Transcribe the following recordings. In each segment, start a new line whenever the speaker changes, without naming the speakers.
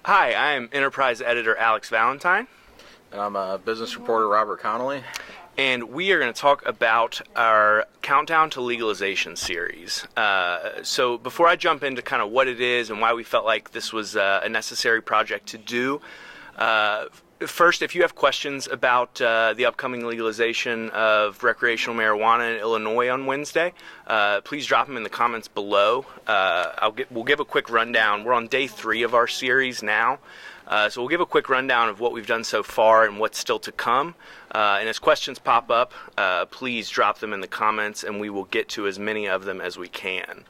Hi, I am Enterprise Editor Alex Valentine.
And I'm a business reporter, Robert Connelly.
And we are going to talk about our Countdown to Legalization series. So before I jump into kind of what it is and why we felt like this was a necessary project to do, first, if you have questions about the upcoming legalization of recreational marijuana in Illinois on Wednesday, please drop them in the comments below. We'll give a quick rundown. We're on day 3 of our series now. So we'll give a quick rundown of what we've done so far and what's still to come. And as questions pop up, please drop them in the comments and we will get to as many of them as we can.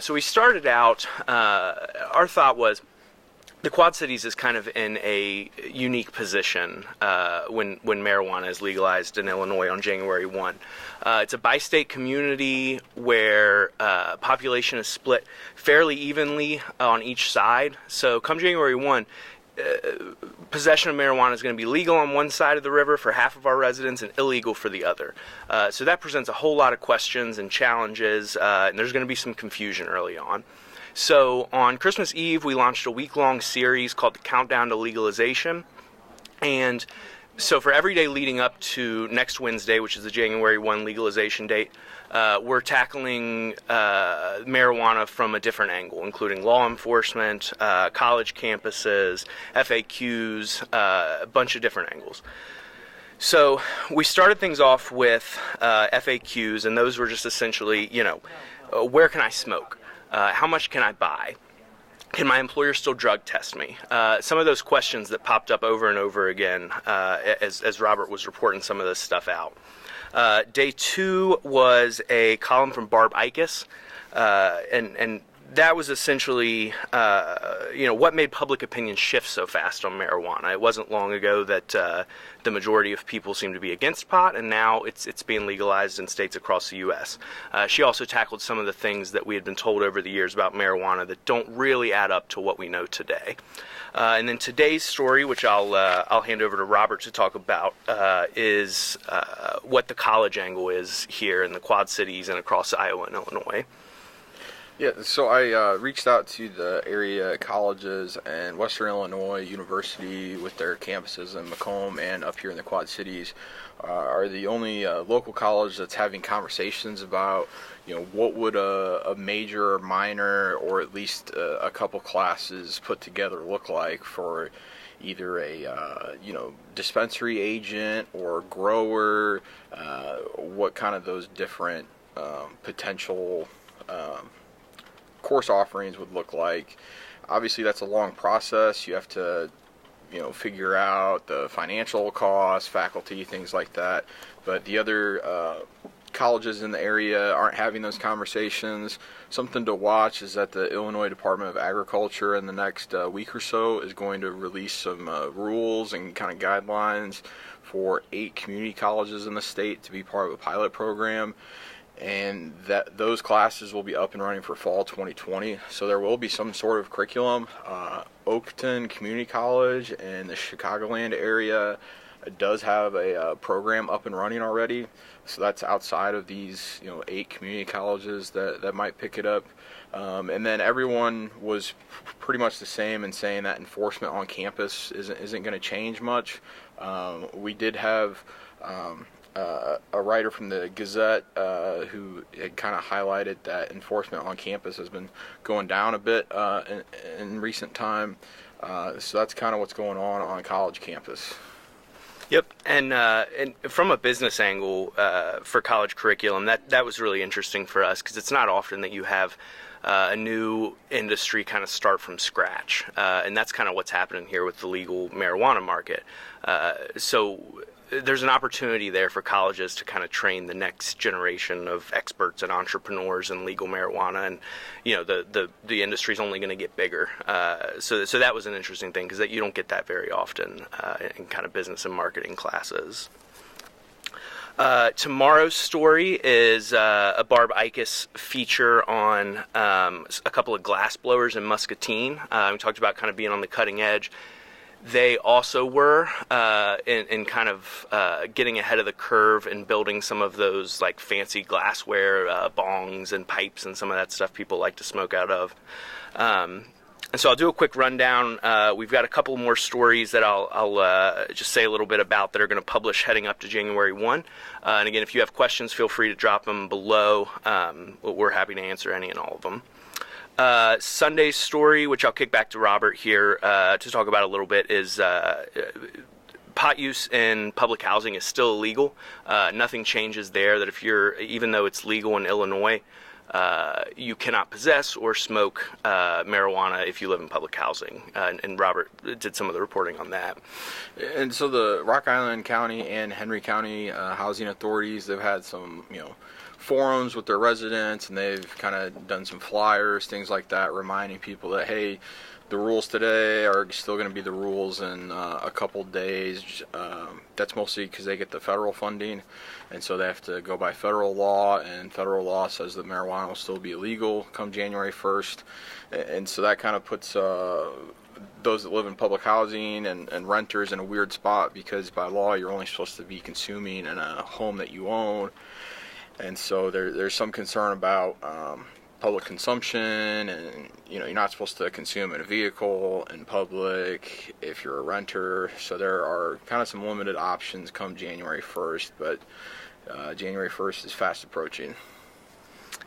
So we started out, our thought was, the Quad Cities is kind of in a unique position when marijuana is legalized in Illinois on January 1. It's a bi-state community where population is split fairly evenly on each side. So come January 1, possession of marijuana is going to be legal on one side of the river for half of our residents and illegal for the other. So that presents a whole lot of questions and challenges, and there's going to be some confusion early on. So on Christmas Eve, we launched a week-long series called the Countdown to Legalization. And so for every day leading up to next Wednesday, which is the January 1 legalization date, we're tackling marijuana from a different angle, including law enforcement, college campuses, FAQs, a bunch of different angles. So we started things off with FAQs, and those were just essentially, where can I smoke? How much can I buy? Can my employer still drug test me? Some of those questions that popped up over and over again as Robert was reporting some of this stuff out. Day 2 was a column from Barb Ickes, and that was essentially, what made public opinion shift so fast on marijuana. It wasn't long ago that the majority of people seemed to be against pot, and now it's being legalized in states across the U.S. She also tackled some of the things that we had been told over the years about marijuana that don't really add up to what we know today. And then today's story, which I'll hand over to Robert to talk about, is what the college angle is here in the Quad Cities and across Iowa and Illinois.
Yeah, so I reached out to the area colleges and Western Illinois University with their campuses in Macomb and up here in the Quad Cities are the only local college that's having conversations about, what would a major or minor or at least a couple classes put together look like for either a, dispensary agent or grower, what kind of those different potential course offerings would look like. Obviously that's a long process. You have to figure out the financial costs, faculty, things like that, but the other colleges in the area aren't having those conversations. Something to watch is that the Illinois Department of Agriculture in the next week or so is going to release some rules and kind of guidelines for 8 community colleges in the state to be part of a pilot program, and that those classes will be up and running for fall 2020. So there will be some sort of curriculum. Oakton Community College in the Chicagoland area does have a program up and running already. So that's outside of these 8 community colleges that might pick it up. And then everyone was pretty much the same in saying that enforcement on campus isn't going to change much. We did have a writer from the Gazette who had kind of highlighted that enforcement on campus has been going down a bit in recent time. So that's kind of what's going on college campus.
Yep, and from a business angle for college curriculum, that was really interesting for us because it's not often that you have a new industry kind of start from scratch, and that's kind of what's happening here with the legal marijuana market. So there's an opportunity there for colleges to kind of train the next generation of experts and entrepreneurs in legal marijuana, and the industry's only going to get bigger. So that was an interesting thing because you don't get that very often in kind of business and marketing classes. Tomorrow's story is a Barb Ickes feature on a couple of glass blowers in Muscatine. We talked about kind of being on the cutting edge. They also were in kind of getting ahead of the curve and building some of those like fancy glassware, bongs and pipes and some of that stuff people like to smoke out of. And so I'll do a quick rundown. We've got a couple more stories that I'll just say a little bit about that are going to publish heading up to January 1. And again, if you have questions, feel free to drop them below. We're happy to answer any and all of them. Sunday's story, which I'll kick back to Robert here to talk about a little bit, is pot use in public housing is still illegal. Nothing changes there. That even though it's legal in Illinois, you cannot possess or smoke marijuana if you live in public housing. And Robert did some of the reporting on that.
And so the Rock Island County and Henry County housing authorities, they've had some, forums with their residents, and they've kind of done some flyers, things like that, reminding people that, hey, the rules today are still going to be the rules in a couple days. That's mostly because they get the federal funding, and so they have to go by federal law, and federal law says that marijuana will still be illegal come January 1st. And so that kind of puts those that live in public housing and renters in a weird spot, because by law you're only supposed to be consuming in a home that you own. And so there's some concern about public consumption, and you're not supposed to consume in a vehicle in public if you're a renter. So there are kind of some limited options come January 1st, but January 1st is fast approaching.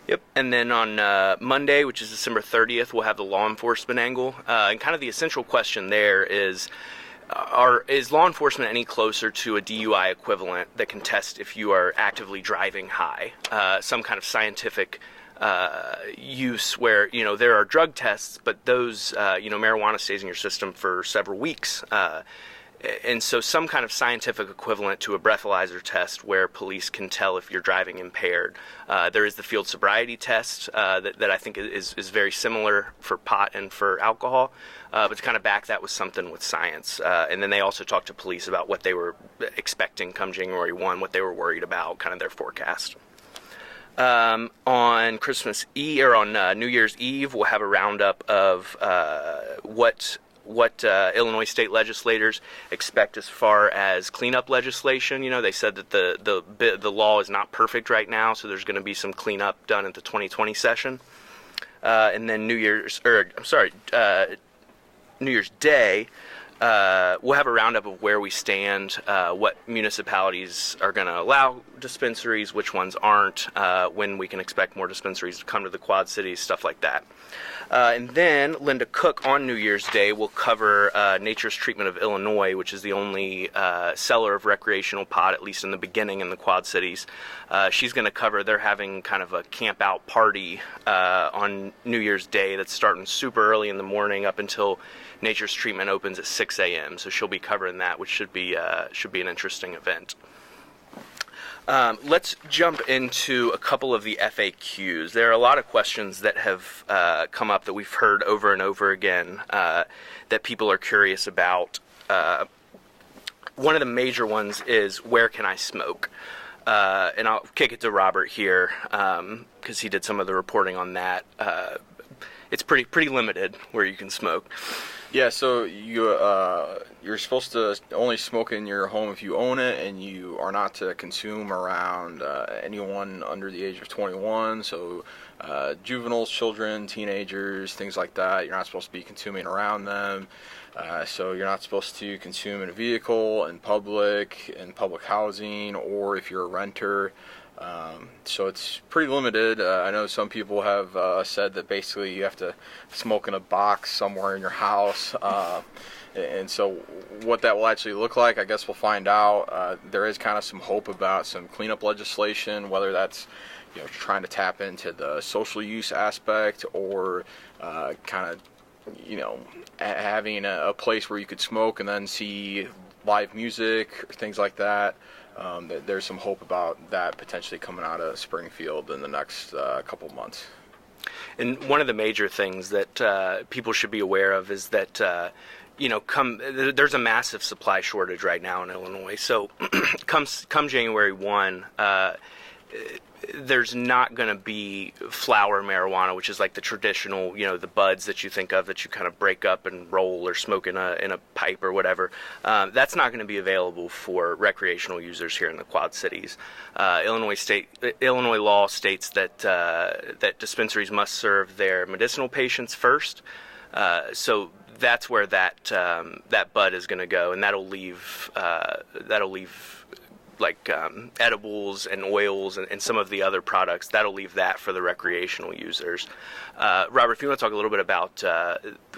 Yep. And then on Monday, which is December 30th, we'll have the law enforcement angle. And kind of the essential question there is law enforcement any closer to a DUI equivalent that can test if you are actively driving high? Some kind of scientific use where, there are drug tests, but those, marijuana stays in your system for several weeks. And so some kind of scientific equivalent to a breathalyzer test where police can tell if you're driving impaired. There is the field sobriety test that I think is very similar for pot and for alcohol, but to kind of back that with something with science. And then they also talked to police about what they were expecting come January 1, what they were worried about, kind of their forecast. On Christmas Eve, or on New Year's Eve, we'll have a roundup of what Illinois state legislators expect as far as cleanup legislation. They said that the law is not perfect right now, so there's going to be some cleanup done at the 2020 session. And then New Year's Day, we'll have a roundup of where we stand, what municipalities are going to allow dispensaries, which ones aren't, when we can expect more dispensaries to come to the Quad Cities, stuff like that. And then Linda Cook on New Year's Day will cover Nature's Treatment of Illinois, which is the only seller of recreational pot, at least in the beginning, in the Quad Cities. She's going to cover, they're having kind of a camp out party on New Year's Day that's starting super early in the morning up until Nature's Treatment opens at 6 a.m. So she'll be covering that, which should be an interesting event. Let's jump into a couple of the FAQs. There are a lot of questions that have come up that we've heard over and over again that people are curious about. One of the major ones is, where can I smoke? And I'll kick it to Robert here because he did some of the reporting on that. It's pretty limited where you can smoke.
Yeah, so you're supposed to only smoke in your home if you own it, and you are not to consume around anyone under the age of 21. So juveniles, children, teenagers, things like that, you're not supposed to be consuming around them. So you're not supposed to consume in a vehicle, in public housing, or if you're a renter. So it's pretty limited. I know some people have said that basically you have to smoke in a box somewhere in your house. And so what that will actually look like, I guess we'll find out. There is kind of some hope about some cleanup legislation, whether that's trying to tap into the social use aspect, or kind of having a place where you could smoke and then see live music or things like that. There's some hope about that potentially coming out of Springfield in the next couple months.
And one of the major things that people should be aware of is that there's a massive supply shortage right now in Illinois. So come January 1, there's not going to be flower marijuana, which is like the traditional, the buds that you think of that you kind of break up and roll or smoke in a pipe or whatever. That's not going to be available for recreational users here in the Quad Cities. Illinois law states that dispensaries must serve their medicinal patients first. So that's where that bud is going to go, and that'll leave like edibles and oils and some of the other products. That'll leave that for the recreational users. Robert, if you want to talk a little bit about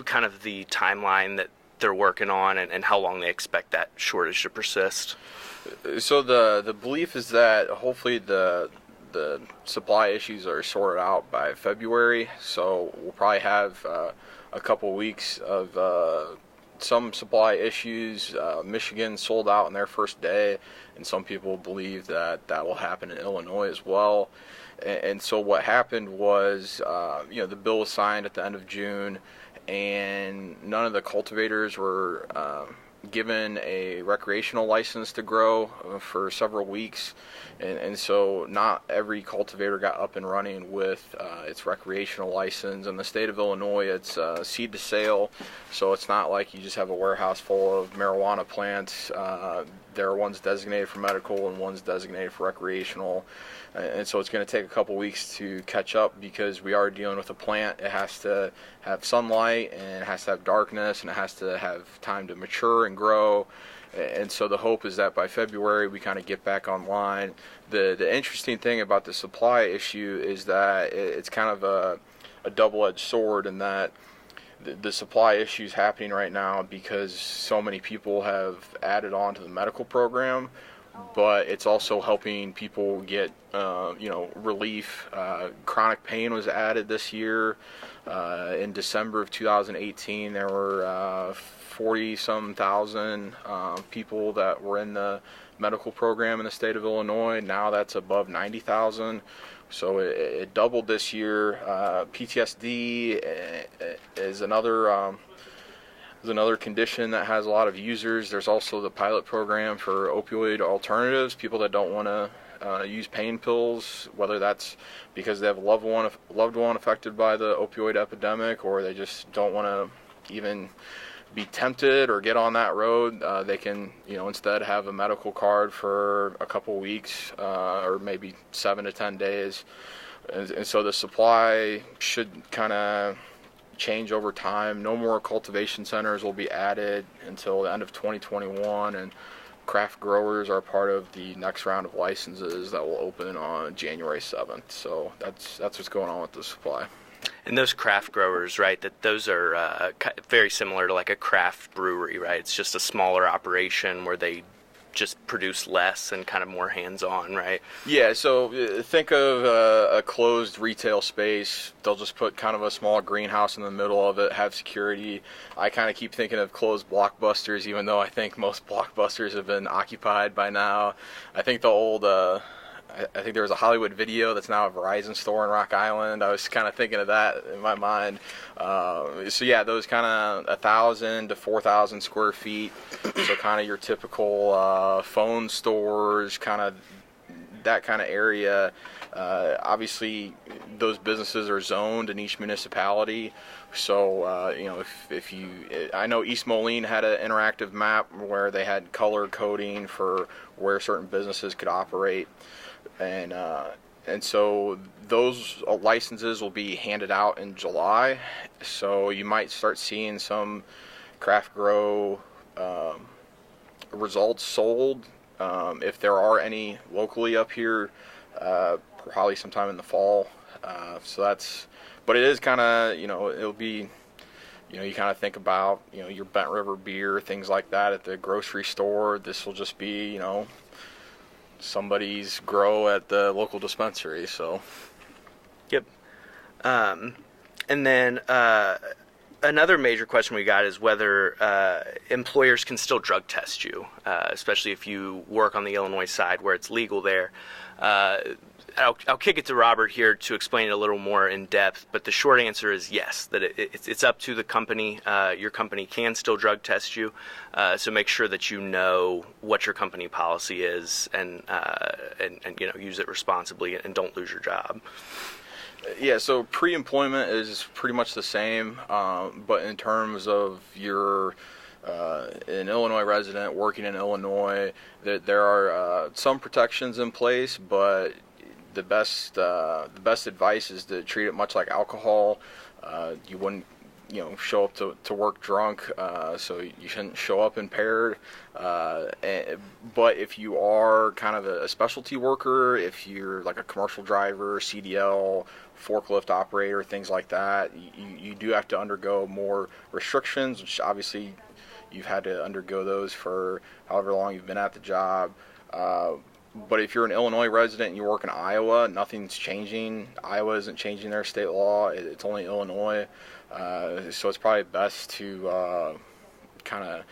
kind of the timeline that they're working on and how long they expect that shortage to persist.
So the belief is that hopefully the supply issues are sorted out by February. So we'll probably have a couple weeks of some supply issues. Michigan sold out on their first day, and some people believe that will happen in Illinois as well. And so what happened was, the bill was signed at the end of June, and none of the cultivators were given a recreational license to grow for several weeks. And so not every cultivator got up and running with its recreational license. In the state of Illinois, it's seed to sale, so it's not like you just have a warehouse full of marijuana plants. There are ones designated for medical and ones designated for recreational. And so it's going to take a couple weeks to catch up because we are dealing with a plant. It has to have sunlight, and it has to have darkness, and it has to have time to mature and grow. And so the hope is that by February we kind of get back online. The interesting thing about the supply issue is that it's kind of a double-edged sword in that the supply issue is happening right now because so many people have added on to the medical program, but it's also helping people get relief. Chronic pain was added this year. In December of 2018, there were 40-some thousand people that were in the medical program in the state of Illinois. Now that's above 90,000. So it doubled this year. PTSD is another condition that has a lot of users. There's also the pilot program for opioid alternatives, people that don't want to use pain pills, whether that's because they have a loved one affected by the opioid epidemic, or they just don't want to even be tempted or get on that road. They can, instead have a medical card for a couple weeks or maybe 7 to 10 days. And so the supply should kind of change over time. No more cultivation centers will be added until the end of 2021, and craft growers are part of the next round of licenses that will open on January 7th. So that's what's going on with the supply.
And those craft growers, right, that those are very similar to like a craft brewery, right? It's just a smaller operation where they just produce less and kind of more hands-on, right?
Yeah, so think of a closed retail space. They'll just put kind of a small greenhouse in the middle of it, have security. I kind of keep thinking of closed Blockbusters, even though I think most Blockbusters have been occupied by now. I think the old... I think there was a Hollywood Video that's now a Verizon store in Rock Island. I was kind of thinking of that in my mind. So yeah, those kind of 1,000 to 4,000 square feet. So kind of your typical phone stores, kind of that kind of area. Obviously, those businesses are zoned in each municipality. So if you, I know East Moline had an interactive map where they had color coding for where certain businesses could operate. And so those licenses will be handed out in July. So you might start seeing some craft grow results sold, if there are any locally up here, probably sometime in the fall. But it is kind of, it'll be, you kind of think about, your Bent River beer, things like that at the grocery store. This will just be, somebody's grow at the local dispensary. So
yep. And then another major question we got is whether employers can still drug test you, especially if you work on the Illinois side where it's legal there. I'll kick it to Robert here to explain it a little more in depth, but the short answer is yes, that it's up to the company. Your company can still drug test you, so make sure that you know what your company policy is and use it responsibly and don't lose your job.
Yeah, so pre-employment is pretty much the same, but in terms of your an Illinois resident working in Illinois, there are some protections in place, but the best advice is to treat it much like alcohol. You wouldn't show up to work drunk, so you shouldn't show up impaired. But if you are kind of a specialty worker, if you're like a commercial driver, CDL, forklift operator, things like that, you do have to undergo more restrictions, which obviously you've had to undergo those for however long you've been at the job. But if you're an Illinois resident and you work in Iowa, nothing's changing. Iowa isn't changing their state law. It's only Illinois. So it's probably best to kind of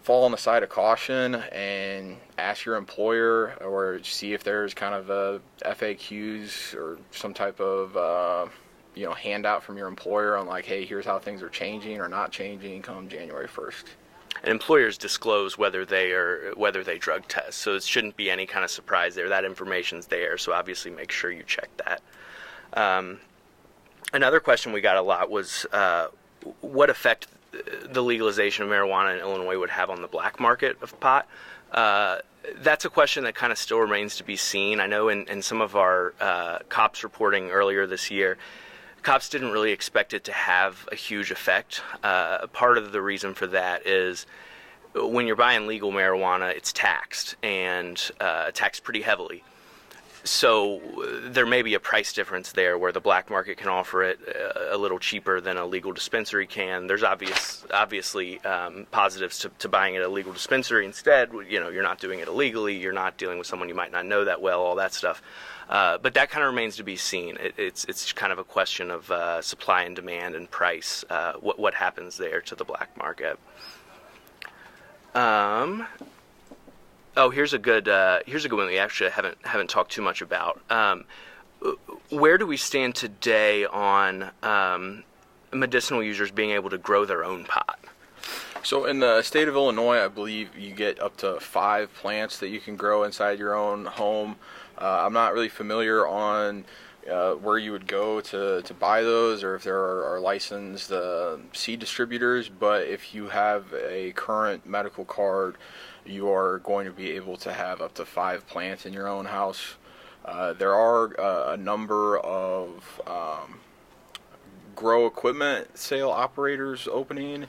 fall on the side of caution and ask your employer, or see if there's kind of a FAQs or some type of handout from your employer on like, hey, here's how things are changing or not changing come January 1st.
And employers disclose whether they drug test, so it shouldn't be any kind of surprise there. That information's there, so obviously make sure you check that. Another question we got a lot was what effect the legalization of marijuana in Illinois would have on the black market of pot. That's a question that kind of still remains to be seen. I know in some of our cops reporting earlier this year, cops didn't really expect it to have a huge effect. Part of the reason for that is when you're buying legal marijuana, it's taxed, and taxed pretty heavily. So there may be a price difference there where the black market can offer it a little cheaper than a legal dispensary can. There's obviously positives to buying at a legal dispensary instead. You're not doing it illegally. You're not dealing with someone you might not know that well, all that stuff. But that kind of remains to be seen. It's kind of a question of supply and demand and price. What happens there to the black market? Here's a good one we actually haven't talked too much about. Where do we stand today on medicinal users being able to grow their own pot?
So in the state of Illinois, I believe you get up to 5 plants that you can grow inside your own home. I'm not really familiar on where you would go to buy those, or if there are licensed seed distributors, but if you have a current medical card, you are going to be able to have up to 5 plants in your own house. There are a number of grow equipment sale operators opening.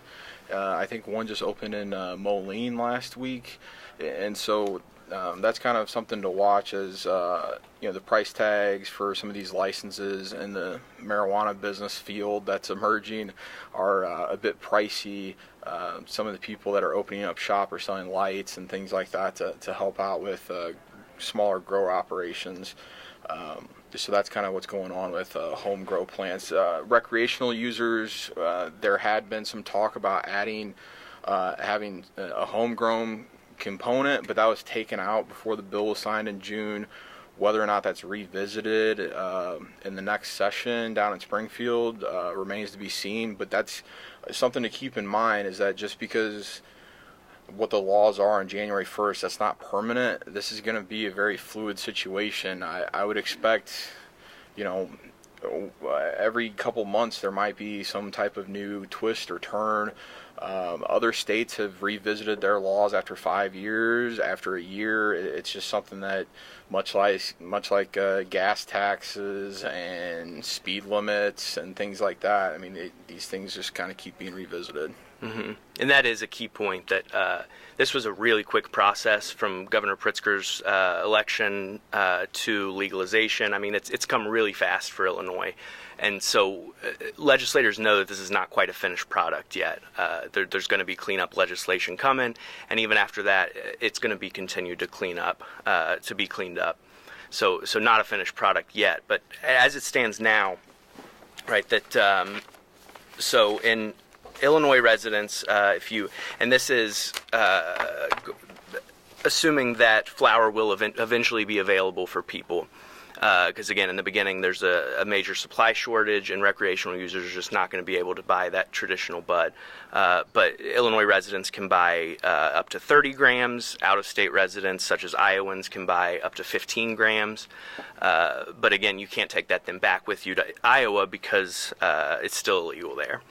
I think one just opened in Moline last week, and so that's kind of something to watch as the price tags for some of these licenses in the marijuana business field that's emerging are a bit pricey. Some of the people that are opening up shop are selling lights and things like that to help out with smaller grow operations. So that's kind of what's going on with home grow plants. Recreational users, there had been some talk about having a homegrown component, but that was taken out before the bill was signed in June. Whether or not that's revisited in the next session down in Springfield remains to be seen, but that's something to keep in mind, is that just because what the laws are on January 1st, that's not permanent. This is going to be a very fluid situation. I would expect, every couple months there might be some type of new twist or turn. Other states have revisited their laws after 5 years, after a year. It's just something that, much like gas taxes and speed limits and things like that, these things just kind of keep being revisited.
Mm-hmm. And that is a key point, that this was a really quick process from Governor Pritzker's election to legalization. It's come really fast for Illinois. And so legislators know that this is not quite a finished product yet. There's going to be cleanup legislation coming, and even after that, it's going to be continued to be cleaned up. So not a finished product yet. But as it stands now, right, so in Illinois residents, and this is assuming that flower will eventually be available for people. Because again, in the beginning, there's a major supply shortage, and recreational users are just not going to be able to buy that traditional bud. But Illinois residents can buy up to 30 grams. Out-of-state residents, such as Iowans, can buy up to 15 grams. But again, you can't take that then back with you to Iowa because it's still illegal there.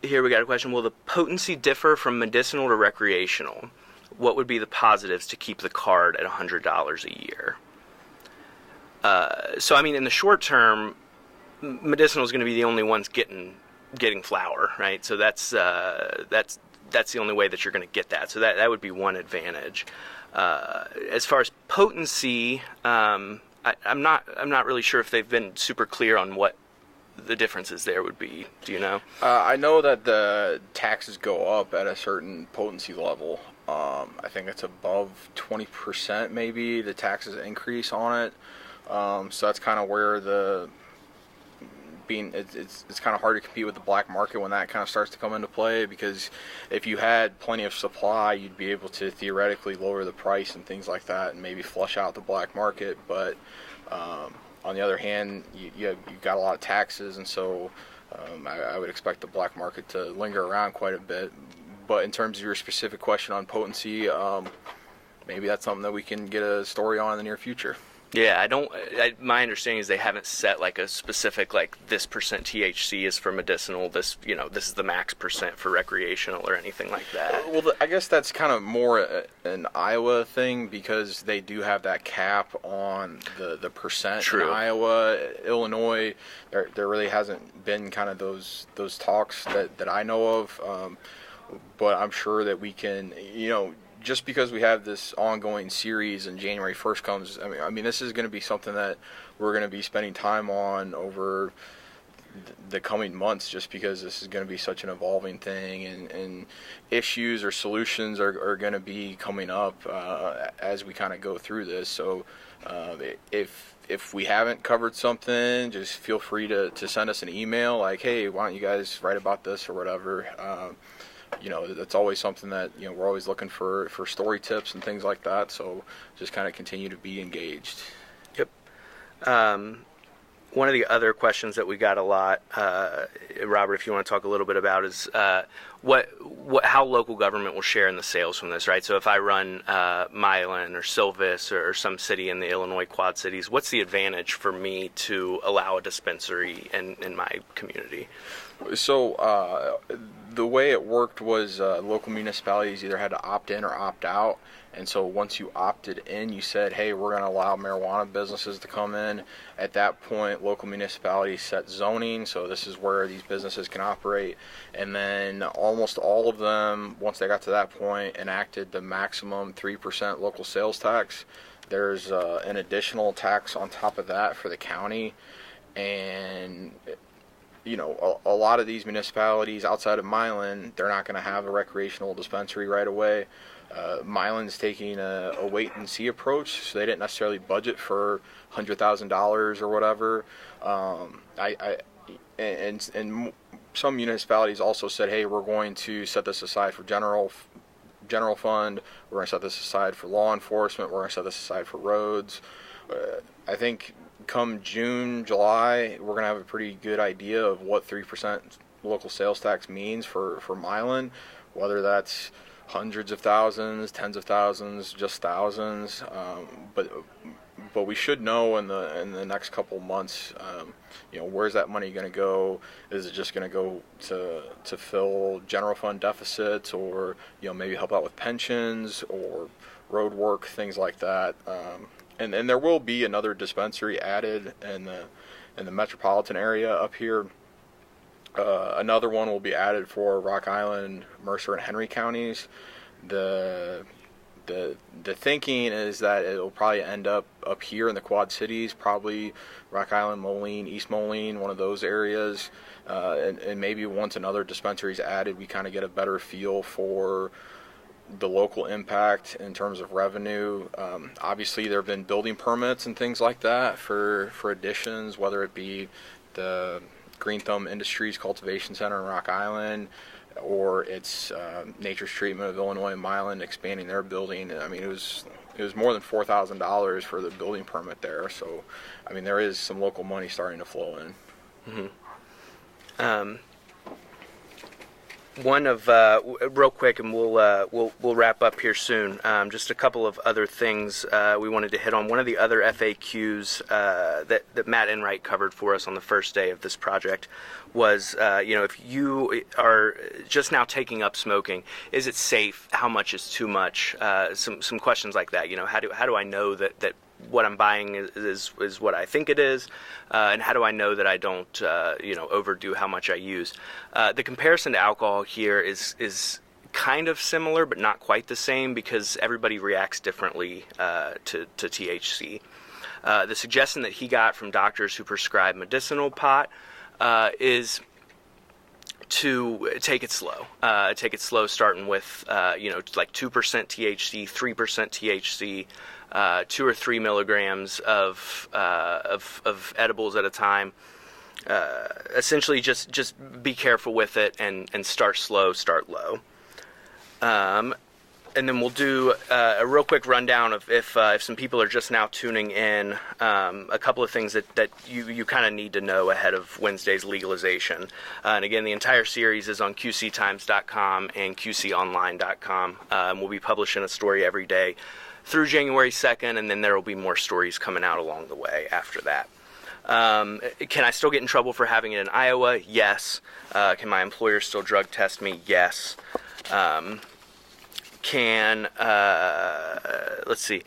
Here we got a question. Will the potency differ from medicinal to recreational? What would be the positives to keep the card at $100 a year? In the short term, medicinal is going to be the only ones getting flower, right? So that's the only way that you're going to get that. So that would be one advantage. As far as potency, I'm not really sure if they've been super clear on what the differences there would be. Do you know?
I know that the taxes go up at a certain potency level. I think it's above 20% maybe the taxes increase on it. So that's kind of where it's kind of hard to compete with the black market when that kind of starts to come into play, because if you had plenty of supply, you'd be able to theoretically lower the price and things like that and maybe flush out the black market. But on the other hand, you've got a lot of taxes, and so I would expect the black market to linger around quite a bit. But in terms of your specific question on potency, maybe that's something that we can get a story on in the near future.
Yeah, my understanding is they haven't set like a specific, like, this percent THC is for medicinal, this is the max percent for recreational or anything like that.
Well, I guess that's kind of more an Iowa thing, because they do have that cap on the percent.
True.
In Iowa. Illinois, there really hasn't been kind of those talks that I know of, but I'm sure that we can, just because we have this ongoing series and January 1st comes, I mean, this is going to be something that we're going to be spending time on over the coming months, just because this is going to be such an evolving thing, and issues or solutions are going to be coming up as we kind of go through this. So if we haven't covered something, just feel free to send us an email like, hey, why don't you guys write about this or whatever. That's always something that, we're always looking for story tips and things like that. So just kind of continue to be engaged.
Yep. One of the other questions that we got a lot, Robert, if you want to talk a little bit about, is how local government will share in the sales from this, right? So if I run Milan or Silvis or some city in the Illinois Quad Cities, what's the advantage for me to allow a dispensary in my community?
So the way it worked was local municipalities either had to opt in or opt out. And so once you opted in, you said, hey, we're going to allow marijuana businesses to come in. At that point, local municipalities set zoning, so this is where these businesses can operate. And then almost all of them, once they got to that point, enacted the maximum 3% local sales tax. There's an additional tax on top of that for the county. And a lot of these municipalities outside of Milan, they're not going to have a recreational dispensary right away. Milan's taking a wait-and-see approach, so they didn't necessarily budget for $100,000 or whatever. And some municipalities also said, hey, we're going to set this aside for general fund, we're going to set this aside for law enforcement, we're going to set this aside for roads. I think come June, July, we're going to have a pretty good idea of what 3% local sales tax means for Milan, whether that's hundreds of thousands, tens of thousands, just thousands. But we should know in the next couple months, where's that money going to go? Is it just going to go to fill general fund deficits, or maybe help out with pensions or road work, things like that? And there will be another dispensary added in the metropolitan area up here. Another one will be added for Rock Island, Mercer, and Henry counties. The thinking is that it'll probably end up here in the Quad Cities, probably Rock Island, Moline, East Moline, one of those areas. And maybe once another dispensary is added, we kind of get a better feel for the local impact in terms of revenue. Obviously, there have been building permits and things like that for additions, whether it be the Green Thumb Industries Cultivation Center in Rock Island, or it's Nature's Treatment of Illinois and Milan expanding their building. I mean, it was more than $4,000 for the building permit there. So, I mean, there is some local money starting to flow in.
Mm-hmm. One of real quick, and we'll wrap up here soon. Just a couple of other things we wanted to hit on. One of the other FAQs that Matt Enright covered for us on the first day of this project was, if you are just now taking up smoking, is it safe? How much is too much? Some questions like that. How do I know that what I'm buying is what I think it is, and how do I know that I don't overdo how much I use. The comparison to alcohol here is kind of similar, but not quite the same, because everybody reacts differently to THC. The suggestion that he got from doctors who prescribe medicinal pot is to take it slow. Starting with like 2% THC, 3% THC, 2 or 3 milligrams of edibles at a time. Essentially, just be careful with it and start slow, start low. And then we'll do a real quick rundown of if some people are just now tuning in, a couple of things that you kind of need to know ahead of Wednesday's legalization. And again, the entire series is on QCTimes.com and QCOnline.com. We'll be publishing a story every day through January 2nd, and then there will be more stories coming out along the way after that. Can I still get in trouble for having it in Iowa? Yes. Can my employer still drug test me? Yes. Let's see,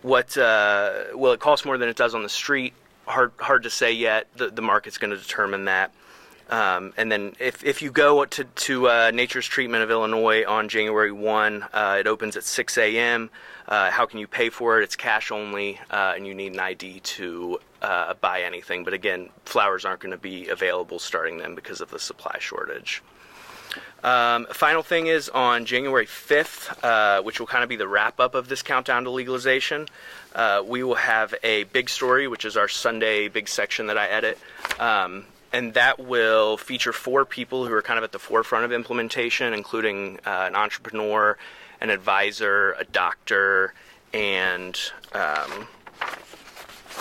will it cost more than it does on the street? Hard to say yet. The market's going to determine that. And then if you go to Nature's Treatment of Illinois on January 1, it opens at 6 a.m. How can you pay for it? It's cash only, and you need an ID to buy anything. But again, flowers aren't going to be available starting then because of the supply shortage. Final thing is on January 5th, which will kind of be the wrap-up of this countdown to legalization, we will have a big story, which is our Sunday big section that I edit, and that will feature 4 people who are kind of at the forefront of implementation, including an entrepreneur, an advisor, a doctor, and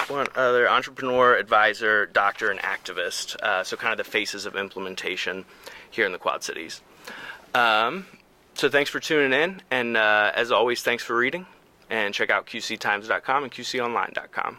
one other entrepreneur, advisor, doctor, and activist, so kind of the faces of implementation here in the Quad Cities. So thanks for tuning in, and as always, thanks for reading, and check out QCTimes.com and QCOnline.com.